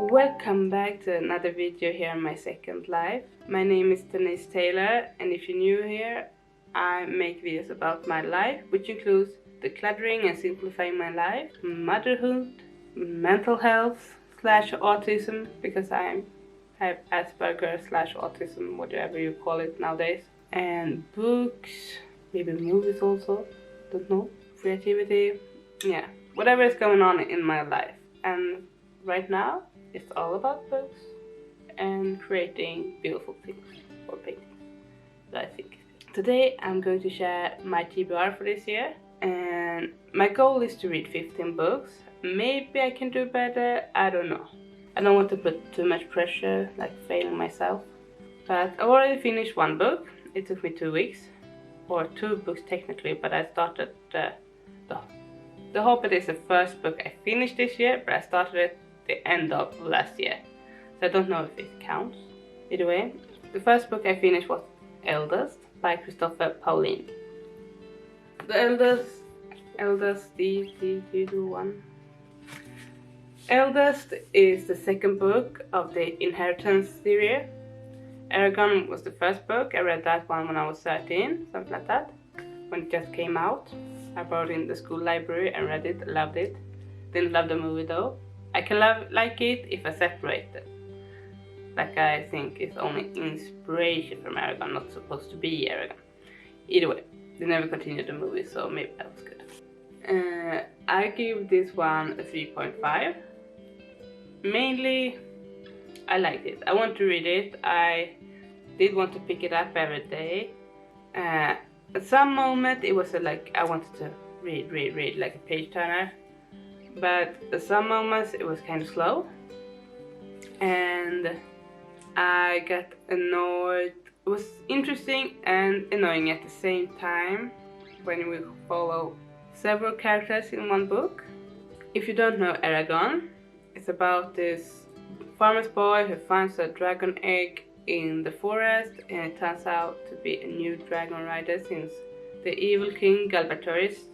Welcome back to another video here in my second life. My name is Denise Taylor, and if you're new here, I make videos about my life, which includes decluttering and simplifying my life, motherhood, mental health / autism, because I have Asperger / autism, whatever you call it nowadays, and books, maybe movies also, don't know, creativity, yeah, whatever is going on in my life. And right now it's all about books and creating beautiful things or paintings, that I think. Today I'm going to share my TBR for this year, and my goal is to read 15 books. Maybe I can do better, I don't know. I don't want to put too much pressure, like failing myself. But I already finished one book. It took me 2 weeks, or 2 books technically, but I started The Hobbit is the first book I finished this year, but I started at the end of last year, so I don't know if it counts. Either way, the first book I finished was Eldest by Christopher Pauline. The Eldest is the second book of the Inheritance series. Eragon was the first book. I read that one when I was 13, something like that, when it just came out. I brought it in the school library and read it, loved it. Didn't love the movie though. I can like it if I separate it. Like, I think it's only inspiration from Eragon, not supposed to be Eragon. Either way, they never continued the movie, so maybe that was good. I give this one a 3.5. Mainly, I liked it. I want to read it. I did want to pick it up every day. At some moment it was like I wanted to read like a page turner, but at some moments it was kind of slow, and I got annoyed. It was interesting and annoying at the same time when we follow several characters in one book. If you don't know Eragon, it's about this farmer's boy who finds a dragon egg in the forest, and it turns out to be a new dragon rider since the evil king Galbatoris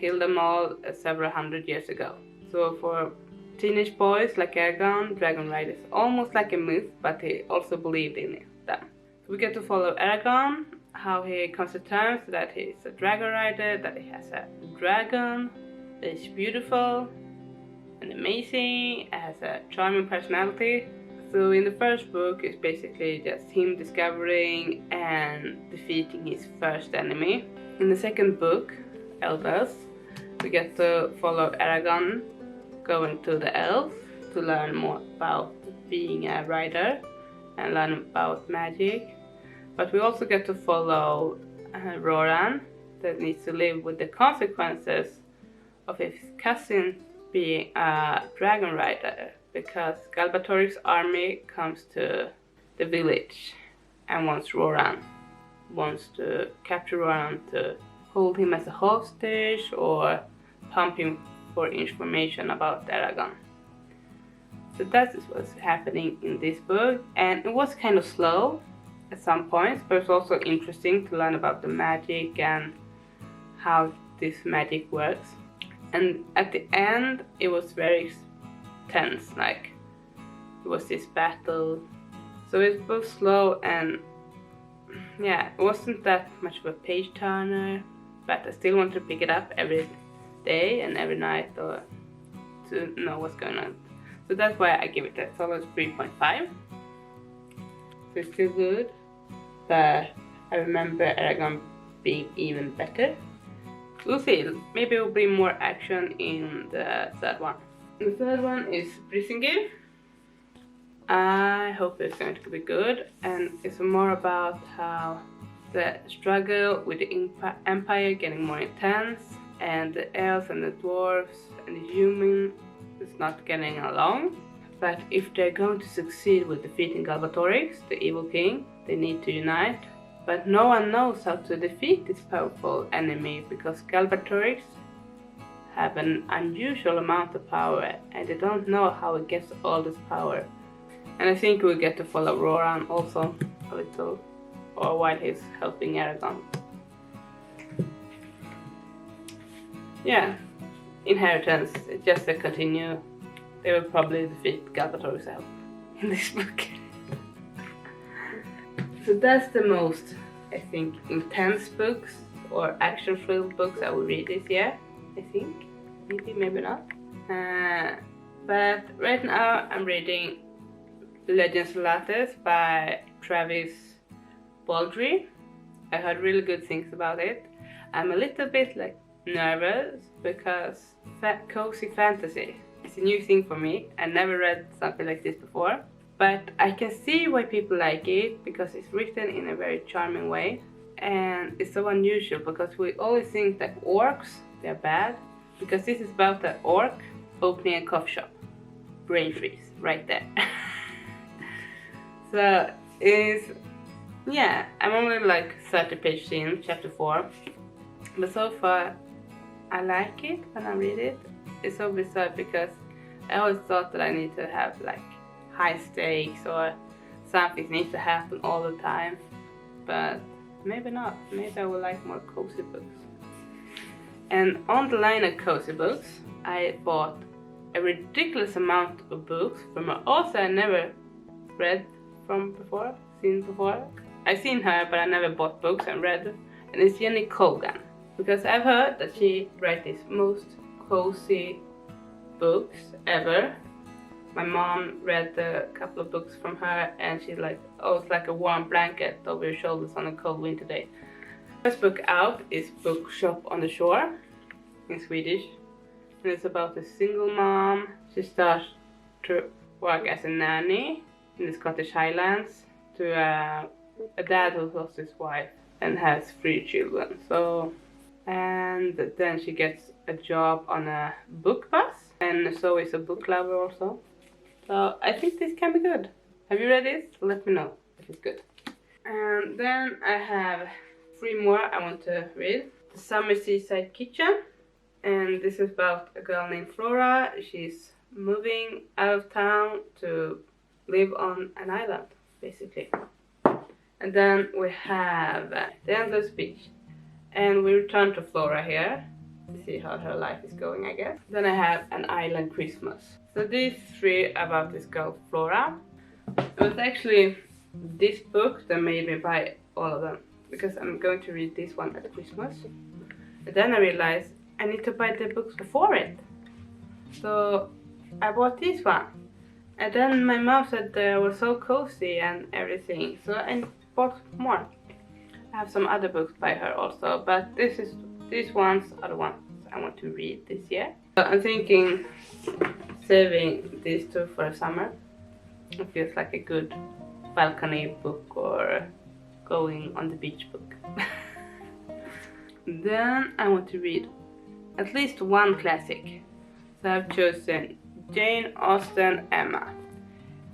killed them all several hundred years ago. So for teenage boys like Eragon, dragon riders almost like a myth, but he also believed in them. So we get to follow Eragon, how he comes to terms that he's a dragon rider, that he has a dragon, that is beautiful and amazing, has a charming personality. So in the first book, it's basically just him discovering and defeating his first enemy. In the second book, Eldest, we get to follow Eragon going to the elves to learn more about being a rider and learn about magic. But we also get to follow Roran, that needs to live with the consequences of his cousin being a dragon rider, because Galbatoris' army comes to the village and wants to capture Roran to hold him as a hostage or pump him for information about Eragon. So that is what's happening in this book, and it was kind of slow at some points, but it's also interesting to learn about the magic and how this magic works. And at the end it was very tense, like it was this battle. So it's both slow and yeah, it wasn't that much of a page turner, but I still want to pick it up every day and every night or to know what's going on. So that's why I give it a solid 3.5. So it's still good, but I remember Eragon being even better. We'll see, maybe it will bring more action in the third one. The third one is Brisingir. I hope it's going to be good, and it's more about how the struggle with the empire getting more intense, and the elves and the dwarves and the human is not getting along. But if they're going to succeed with defeating Galbatoris, the evil king, they need to unite. But no one knows how to defeat this powerful enemy, because Galbatoris have an unusual amount of power, and they don't know how he gets all this power. And I think we'll get to follow Roran also a little, or while he's helping Eragon. Yeah, Inheritance, just a they will probably defeat Galbator himself in this book. So that's the most, I think, intense books or action-filled books I will read this year. I think, maybe not. But right now I'm reading Legends of Lattes by Travis Baldry. I heard really good things about it. I'm a little bit nervous because cozy fantasy is a new thing for me. I never read something like this before, but I can see why people like it because it's written in a very charming way, and it's so unusual because we always think that orcs, they're bad, because this is about an orc opening a coffee shop. Brain freeze right there. So yeah, I'm only 30 pages in, chapter 4, but so far I like it when I read it. It's so bizarre because I always thought that I need to have high stakes or something needs to happen all the time, but maybe not. Maybe I will like more cozy books. And on the line of cozy books, I bought a ridiculous amount of books from an author I never read from before, seen before. I've seen her, but I never bought books and read them. And it's Jenny Colgan, because I've heard that she writes these most cozy books ever. My mom read a couple of books from her, and she's like, oh, it's like a warm blanket over your shoulders on a cold winter day. First book out is Bookshop on the Shore in Swedish, and it's about a single mom. She starts to work as a nanny in the Scottish Highlands to a dad who lost his wife and has 3 children. So, and then she gets a job on a book bus, and so is a book lover also. So I think this can be good. Have you read this? Let me know if it's good. And then I have 3 more I want to read. The Summer Seaside Kitchen, and this is about a girl named Flora. She's moving out of town to live on an island, basically. And then we have The Endless Beach, and we return to Flora here to see how her life is going, I guess. Then I have An Island Christmas. So these 3 about this girl Flora. It was actually this book that made me buy all of them, because I'm going to read this one at Christmas. And then I realized I need to buy the books before it. So I bought this one. And then my mom said they were so cozy and everything, so I bought more. I have some other books by her also, but these ones are the ones I want to read this year. So I'm thinking saving these 2 for the summer. It feels like a good balcony book or going on the beach book. Then I want to read at least 1 classic. So I've chosen Jane Austen Emma,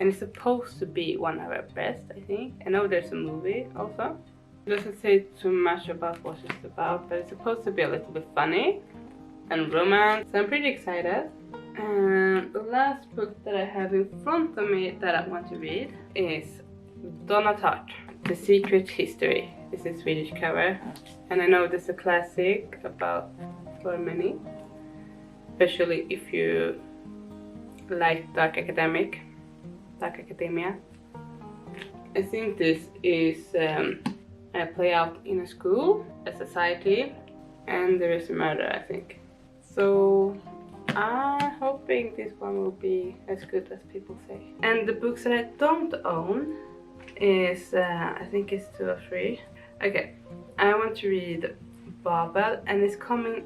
and it's supposed to be one of her best, I think. I know there's a movie also. It doesn't say too much about what it's about, but it's supposed to be a little bit funny and romance, so I'm pretty excited. And the last book that I have in front of me that I want to read is Donna Tartt, The Secret History. It's a Swedish cover, and I know this is a classic for many, especially if you like dark academia. I think this is a play out in a school, a society, and there is a murder, I think. So I'm hoping this one will be as good as people say. And the books that I don't own is, I think it's 2 or 3. Okay, I want to read Babel, and it's coming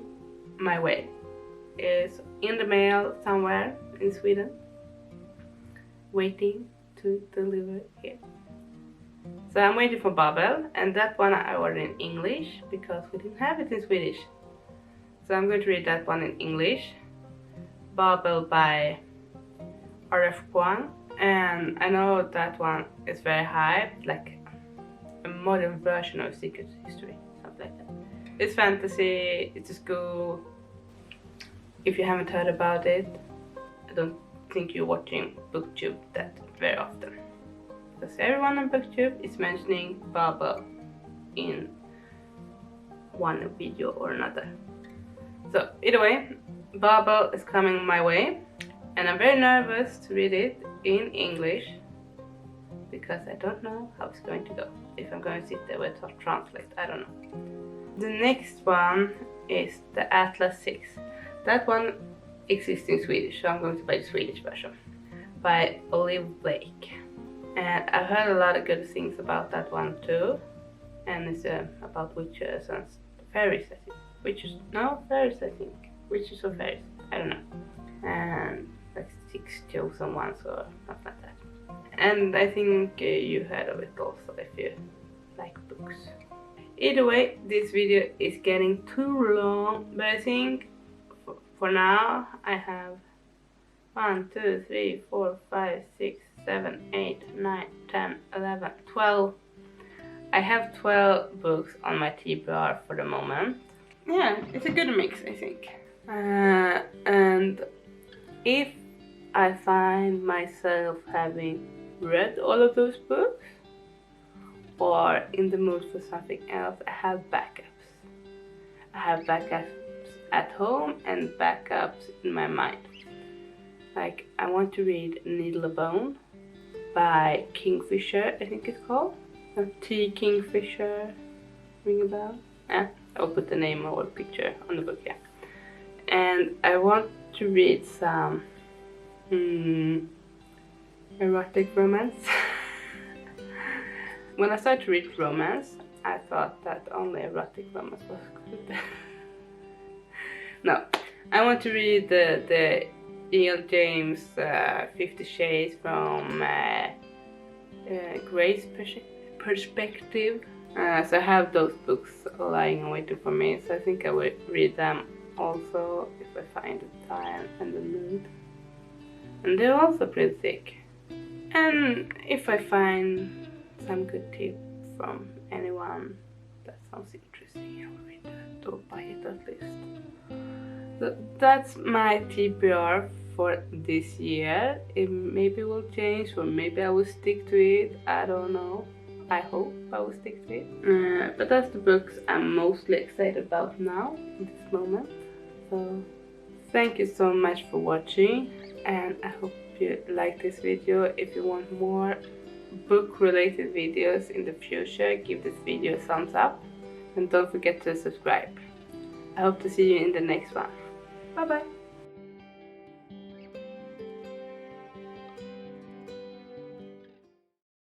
my way. It's in the mail somewhere in Sweden, waiting to deliver here. So I'm waiting for Babel, and that one I ordered in English because we didn't have it in Swedish. So I'm going to read that one in English. Babel by R.F. Kuang, and I know that one is very hyped, like a modern version of Secret History, something like that. It's fantasy, it's a school. If you haven't heard about it, I don't think you're watching BookTube that very often, because everyone on BookTube is mentioning Babel in one video or another. So either way, Babel is coming my way, And I'm very nervous to read it in English because I don't know how it's going to go. If I'm going to sit there with a translate, I don't know. The next one is the Atlas 6. That one exists in Swedish, so I'm going to buy the Swedish version by Olive Blake. And I've heard a lot of good things about that one too. And it's about witches and fairies, I think. Witches? No, fairies, I think. Witches or fairies? I don't know. And like 6 chosen ones or something like that. And I think you heard of it also if you like books. Either way, this video is getting too long, but I think for now I have 1, 2, 3, 4, 5, 6, 7, 8, 9, 10, 11, 12. I have 12 books on my TBR for the moment. Yeah, it's a good mix, I think. And if I find myself having read all of those books or in the mood for something else, I have backups. I have backups at home and backups in my mind. Like, I want to read Needle of Bone by Kingfisher, I think it's called. T. Kingfisher, ring a bell? Yeah, I'll put the name or picture on the book, yeah. And I want to read some erotic romance. When I started to read romance, I thought that only erotic romance was good. No, I want to read the E.L. James 50 Shades from Grace perspective. So I have those books lying and waiting for me, so I think I will read them also if I find the time and the mood. And they're also pretty thick. And if I find some good tip from anyone that sounds interesting, I will read that or buy it at least. So that's my TBR for this year. It maybe will change or maybe I will stick to it, I don't know. I hope I will stick to it. But that's the books I'm mostly excited about now, in this moment. So thank you so much for watching, and I hope you like this video. If you want more book related videos in the future, give this video a thumbs up and don't forget to subscribe. I hope to see you in the next one. Bye bye.